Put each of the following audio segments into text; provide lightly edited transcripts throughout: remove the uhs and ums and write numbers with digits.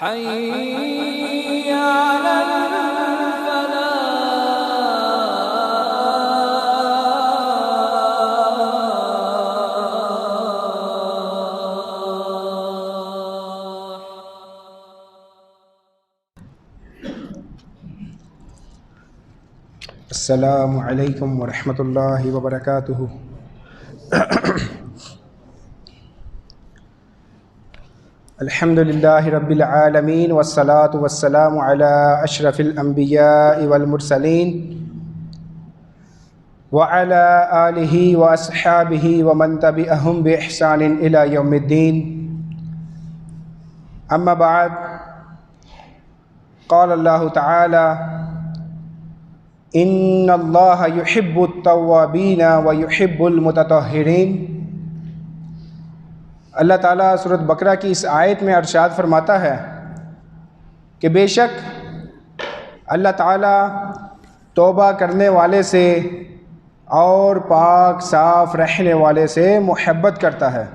حي على السلام علیکم ورحمۃ اللہ وبرکاتہ۔ الحمد للہ رب العالمین والصلاة والسلام علی اشرف الانبیاء والمرسلین وعلی آلہ واصحابہ ومن تبعہم بإحسان الی یوم الدین۔ اما بعد، قال اللہ تعالی ان اللہ یحب التوابین ویحب المتطہرین۔ اللہ تعالیٰ سورۃ بقرہ کی اس آیت میں ارشاد فرماتا ہے کہ بے شک اللہ تعالیٰ توبہ کرنے والے سے اور پاک صاف رہنے والے سے محبت کرتا ہے۔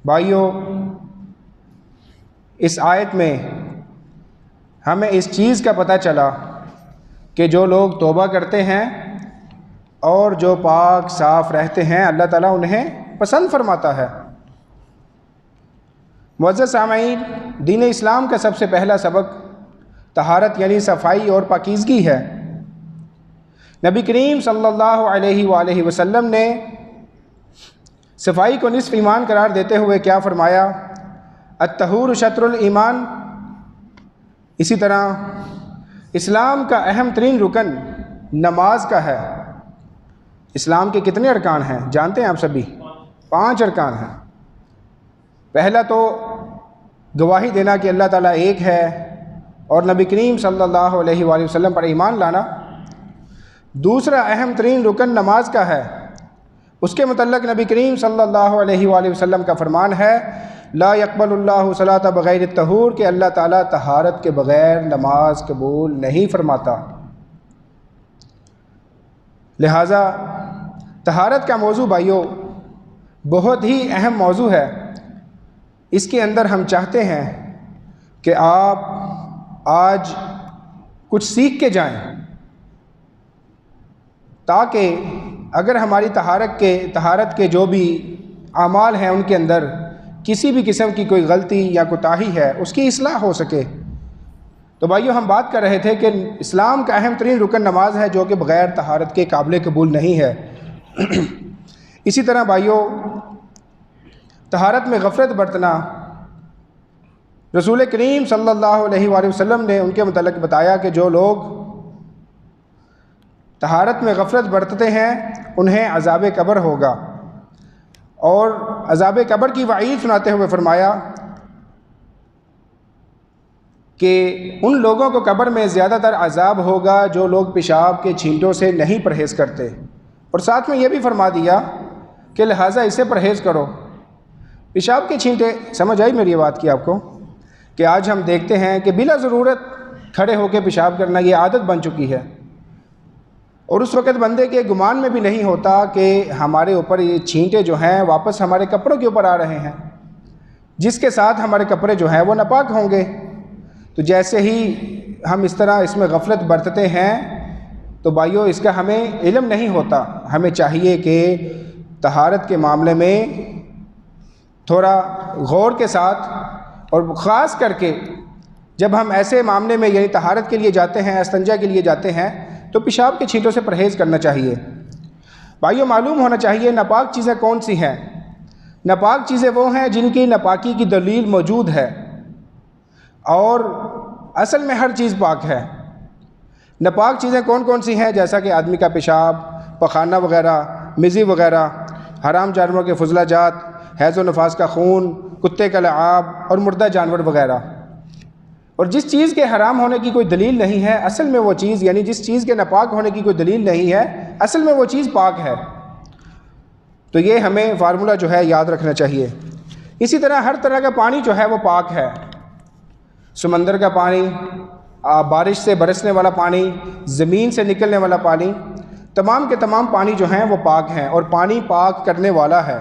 بھائیو، اس آیت میں ہمیں اس چیز کا پتہ چلا کہ جو لوگ توبہ کرتے ہیں اور جو پاک صاف رہتے ہیں، اللہ تعالیٰ انہیں پسند فرماتا ہے۔ معزز سامعین، دین اسلام کا سب سے پہلا سبق طہارت یعنی صفائی اور پاکیزگی ہے۔ نبی کریم صلی اللہ علیہ وآلہ وسلم نے صفائی کو نصف ایمان قرار دیتے ہوئے کیا فرمایا؟ الطہور شطر الایمان۔ اسی طرح اسلام کا اہم ترین رکن نماز کا ہے۔ اسلام کے کتنے ارکان ہیں جانتے ہیں آپ سبھی؟ 5 ارکان ہیں۔ پہلا تو گواہی دینا کہ اللہ تعالیٰ ایک ہے اور نبی کریم صلی اللہ علیہ وآلہ وسلم پر ایمان لانا۔ دوسرا اہم ترین رکن نماز کا ہے۔ اس کے متعلق نبی کریم صلی اللہ علیہ وآلہ وسلم کا فرمان ہے لا يقبل اللہ صلاۃ بغیر الطہور، کہ اللہ تعالیٰ طہارت کے بغیر نماز قبول نہیں فرماتا۔ لہٰذا طہارت کا موضوع بھائیو بہت ہی اہم موضوع ہے۔ اس کے اندر ہم چاہتے ہیں کہ آپ آج کچھ سیکھ کے جائیں، تاکہ اگر ہماری طہارت کے جو بھی اعمال ہیں ان کے اندر کسی بھی قسم کی کوئی غلطی یا کوتاہی ہے اس کی اصلاح ہو سکے۔ تو بھائیو، ہم بات کر رہے تھے کہ اسلام کا اہم ترین رکن نماز ہے، جو کہ بغیر طہارت کے قابل قبول نہیں ہے۔ اسی طرح بھائیو، طہارت میں غفلت برتنا، رسول کریم صلی اللہ علیہ وآلہ وسلم نے ان کے متعلق بتایا کہ جو لوگ طہارت میں غفلت برتتے ہیں انہیں عذاب قبر ہوگا، اور عذاب قبر کی وعید سناتے ہوئے فرمایا کہ ان لوگوں کو قبر میں زیادہ تر عذاب ہوگا جو لوگ پیشاب کے چھینٹوں سے نہیں پرہیز کرتے، اور ساتھ میں یہ بھی فرما دیا کہ لہٰذا اسے پرہیز کرو۔ پیشاب کے چھینٹے، سمجھ آئی میری بات کی آپ کو؟ کہ آج ہم دیکھتے ہیں کہ بلا ضرورت کھڑے ہو کے پیشاب کرنا یہ عادت بن چکی ہے، اور اس وقت بندے کے گمان میں بھی نہیں ہوتا کہ ہمارے اوپر یہ چھینٹے جو ہیں واپس ہمارے کپڑوں کے اوپر آ رہے ہیں، جس کے ساتھ ہمارے کپڑے جو ہیں وہ ناپاک ہوں گے۔ تو جیسے ہی ہم اس طرح اس میں غفلت برتتے ہیں تو بھائیو اس کا ہمیں علم نہیں ہوتا۔ ہمیں چاہیے کہ طہارت کے معاملے میں تھوڑا غور کے ساتھ، اور خاص کر کے جب ہم ایسے معاملے میں یعنی طہارت کے لیے جاتے ہیں، استنجا کے لیے جاتے ہیں، تو پیشاب کے چھینٹوں سے پرہیز کرنا چاہیے۔ بھائیو، معلوم ہونا چاہیے ناپاک چیزیں کون سی ہیں۔ ناپاک چیزیں وہ ہیں جن کی ناپاکی کی دلیل موجود ہے، اور اصل میں ہر چیز پاک ہے۔ ناپاک چیزیں کون کون سی ہیں؟ جیسا کہ آدمی کا پیشاب، پخانہ وغیرہ، مزی وغیرہ، حرام جانوروں کے فضلہ جات، حیض و نفاس کا خون، کتے کا لعاب اور مردہ جانور وغیرہ۔ اور جس چیز کے حرام ہونے کی کوئی دلیل نہیں ہے، اصل میں وہ چیز یعنی جس چیز کے ناپاک ہونے کی کوئی دلیل نہیں ہے، اصل میں وہ چیز پاک ہے۔ تو یہ ہمیں فارمولہ جو ہے یاد رکھنا چاہیے۔ اسی طرح ہر طرح کا پانی جو ہے وہ پاک ہے۔ سمندر کا پانی، بارش سے برسنے والا پانی، زمین سے نکلنے والا پانی، تمام کے تمام پانی جو ہیں وہ پاک ہیں، اور پانی پاک کرنے والا ہے۔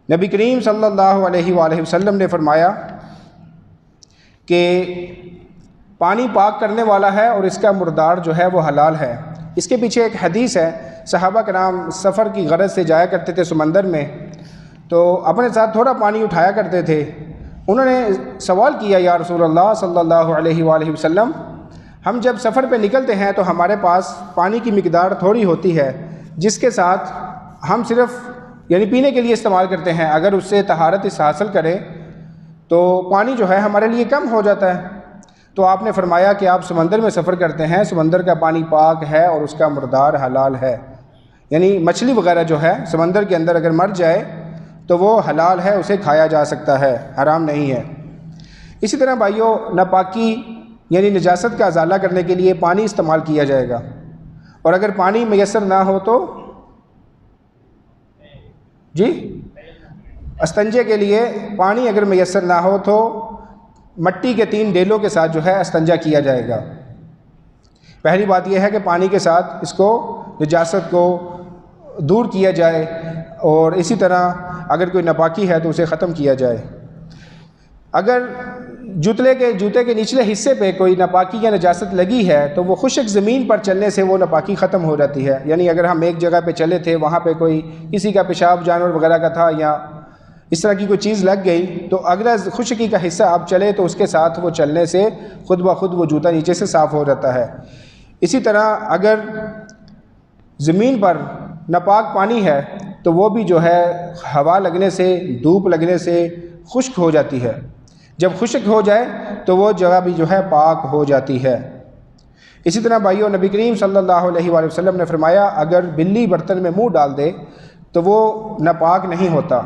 نبی کریم صلی اللہ علیہ وآلہ وسلم نے فرمایا کہ پانی پاک کرنے والا ہے اور اس کا مردار جو ہے وہ حلال ہے۔ اس کے پیچھے ایک حدیث ہے، صحابہ کرام سفر کی غرض سے جایا کرتے تھے سمندر میں، تو اپنے ساتھ تھوڑا پانی اٹھایا کرتے تھے۔ انہوں نے سوال کیا، یا رسول اللہ صلی اللہ علیہ وآلہ وسلم، ہم جب سفر پہ نکلتے ہیں تو ہمارے پاس پانی کی مقدار تھوڑی ہوتی ہے جس کے ساتھ ہم صرف یعنی پینے کے لیے استعمال کرتے ہیں، اگر اس سے طہارت حاصل کرے تو پانی جو ہے ہمارے لیے کم ہو جاتا ہے۔ تو آپ نے فرمایا کہ آپ سمندر میں سفر کرتے ہیں، سمندر کا پانی پاک ہے اور اس کا مردار حلال ہے، یعنی مچھلی وغیرہ جو ہے سمندر کے اندر اگر مر جائے تو وہ حلال ہے، اسے کھایا جا سکتا ہے، حرام نہیں ہے۔ اسی طرح بھائیو، ناپاکی یعنی نجاست کا ازالہ کرنے کے لیے پانی استعمال کیا جائے گا، اور اگر پانی میسر نہ ہو تو استنجے کے لیے پانی اگر میسر نہ ہو تو مٹی کے 3 ڈیلوں کے ساتھ جو ہے استنجا کیا جائے گا۔ پہلی بات یہ ہے کہ پانی کے ساتھ اس کو نجاست کو دور کیا جائے، اور اسی طرح اگر کوئی ناپاکی ہے تو اسے ختم کیا جائے۔ اگر جوتے کے نچلے حصے پہ کوئی ناپاکی یا نجاست لگی ہے تو وہ خشک زمین پر چلنے سے وہ ناپاکی ختم ہو جاتی ہے، یعنی اگر ہم ایک جگہ پہ چلے تھے، وہاں پہ کوئی کسی کا پیشاب جانور وغیرہ کا تھا یا اس طرح کی کوئی چیز لگ گئی، تو اگر خشکی کا حصہ آپ چلے تو اس کے ساتھ وہ چلنے سے خود بخود وہ جوتا نیچے سے صاف ہو جاتا ہے۔ اسی طرح اگر زمین پر ناپاک پانی ہے تو وہ بھی جو ہے ہوا لگنے سے، دھوپ لگنے سے خشک ہو جاتی ہے، جب خشک ہو جائے تو وہ جگہ بھی جو ہے پاک ہو جاتی ہے۔ اسی طرح بھائیو، نبی کریم صلی اللہ علیہ وآلہ وسلم نے فرمایا اگر بلی برتن میں منہ ڈال دے تو وہ ناپاک نہیں ہوتا،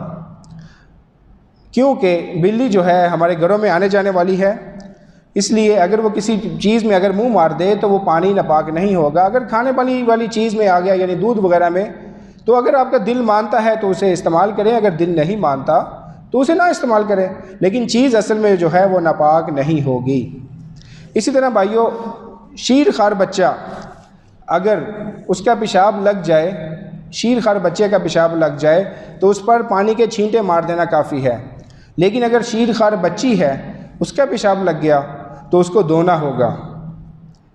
کیونکہ بلی جو ہے ہمارے گھروں میں آنے جانے والی ہے، اس لیے اگر وہ کسی چیز میں اگر منہ مار دے تو وہ پانی ناپاک نہیں ہوگا۔ اگر کھانے پانی والی چیز میں آ گیا یعنی دودھ وغیرہ میں، تو اگر آپ کا دل مانتا ہے تو اسے استعمال کریں، اگر دل نہیں مانتا تو اسے نہ استعمال کریں، لیکن چیز اصل میں جو ہے وہ ناپاک نہیں ہوگی۔ اسی طرح بھائیو، شیر خوار بچہ اگر اس کا پیشاب لگ جائے، شیر خوار بچے کا پیشاب لگ جائے تو اس پر پانی کے چھینٹے مار دینا کافی ہے، لیکن اگر شیر خوار بچی ہے اس کا پیشاب لگ گیا تو اس کو دھونا ہوگا۔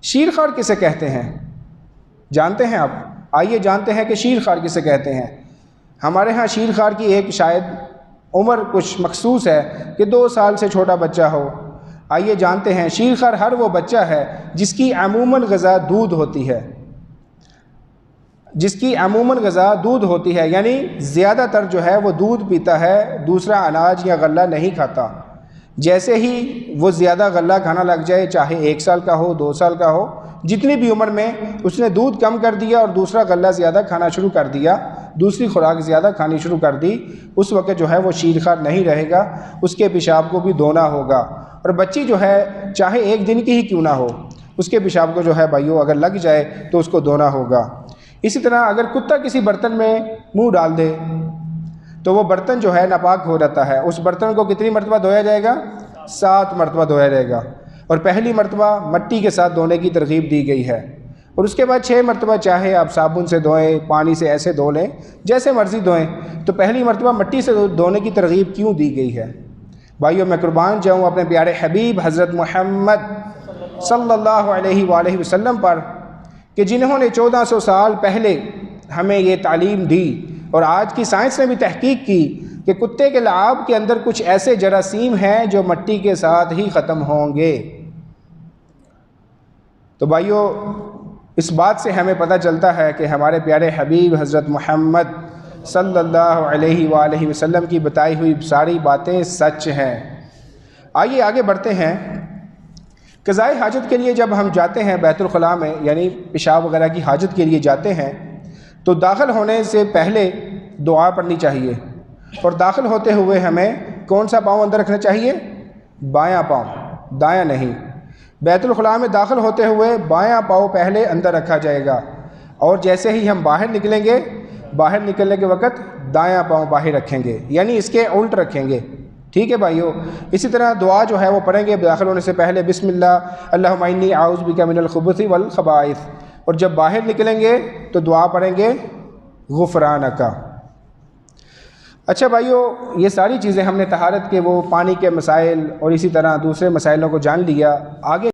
شیر خوار کسے کہتے ہیں جانتے ہیں آپ؟ آئیے جانتے ہیں کہ شیر خوار کسے کہتے ہیں۔ ہمارے ہاں شیر خوار کی ایک شاید عمر کچھ مخصوص ہے کہ 2 سال سے چھوٹا بچہ ہو۔ آئیے جانتے ہیں، شیر خوار ہر وہ بچہ ہے جس کی عموماً غذا دودھ ہوتی ہے، یعنی زیادہ تر جو ہے وہ دودھ پیتا ہے، دوسرا اناج یا غلہ نہیں کھاتا۔ جیسے ہی وہ زیادہ غلہ کھانا لگ جائے، چاہے 1 سال کا ہو، 2 سال کا ہو، جتنی بھی عمر میں اس نے دودھ کم کر دیا اور دوسرا غلہ زیادہ کھانا شروع کر دیا، دوسری خوراک زیادہ کھانی شروع کر دی، اس وقت جو ہے وہ شیر خوار نہیں رہے گا، اس کے پیشاب کو بھی دھونا ہوگا۔ اور بچی جو ہے چاہے 1 دن کی ہی کیوں نہ ہو، اس کے پیشاب کو جو ہے بھائیو اگر لگ جائے تو اس کو دھونا ہوگا۔ اسی طرح اگر کتا کسی برتن میں منہ ڈال دے تو وہ برتن جو ہے ناپاک ہو جاتا ہے۔ اس برتن کو کتنی مرتبہ دھویا جائے گا؟ 7 مرتبہ دھویا جائے گا، اور پہلی مرتبہ مٹی کے ساتھ دھونے کی ترغیب دی گئی ہے، اور اس کے بعد 6 مرتبہ چاہے آپ صابن سے دھوئیں، پانی سے ایسے دھو لیں، جیسے مرضی دھوئیں۔ تو پہلی مرتبہ مٹی سے دھونے کی ترغیب کیوں دی گئی ہے؟ بھائیو، میں قربان جاؤں اپنے پیارے حبیب حضرت محمد صلی اللہ علیہ وآلہ وسلم پر کہ جنہوں نے 1400 سال پہلے ہمیں یہ تعلیم دی، اور آج کی سائنس نے بھی تحقیق کی کہ کتے کے لعاب کے اندر کچھ ایسے جراثیم ہیں جو مٹی کے ساتھ ہی ختم ہوں گے۔ تو بھائیو، اس بات سے ہمیں پتہ چلتا ہے کہ ہمارے پیارے حبیب حضرت محمد صلی اللہ علیہ وآلہ وسلم کی بتائی ہوئی ساری باتیں سچ ہیں۔ آئیے آگے بڑھتے ہیں۔ قضائے حاجت کے لیے جب ہم جاتے ہیں بیت الخلاء میں، یعنی پیشاب وغیرہ کی حاجت کے لیے جاتے ہیں، تو داخل ہونے سے پہلے دعا پڑھنی چاہیے، اور داخل ہوتے ہوئے ہمیں کون سا پاؤں اندر رکھنا چاہیے؟ بایاں پاؤں، دایاں نہیں۔ بیت الخلاء میں داخل ہوتے ہوئے بایاں پاؤں پہلے اندر رکھا جائے گا، اور جیسے ہی ہم باہر نکلیں گے، باہر نکلنے کے وقت دایاں پاؤں باہر رکھیں گے، یعنی اس کے الٹ رکھیں گے۔ ٹھیک ہے بھائیو؟ اسی طرح دعا جو ہے وہ پڑھیں گے داخل ہونے سے پہلے، بسم اللہ اللہم انی اعوذ بک من الخبث والخبائث، اور جب باہر نکلیں گے تو دعا پڑھیں گے غفرانک۔ اچھا بھائیو، یہ ساری چیزیں ہم نے طہارت کے وہ پانی کے مسائل اور اسی طرح دوسرے مسائلوں کو جان لیا. آگے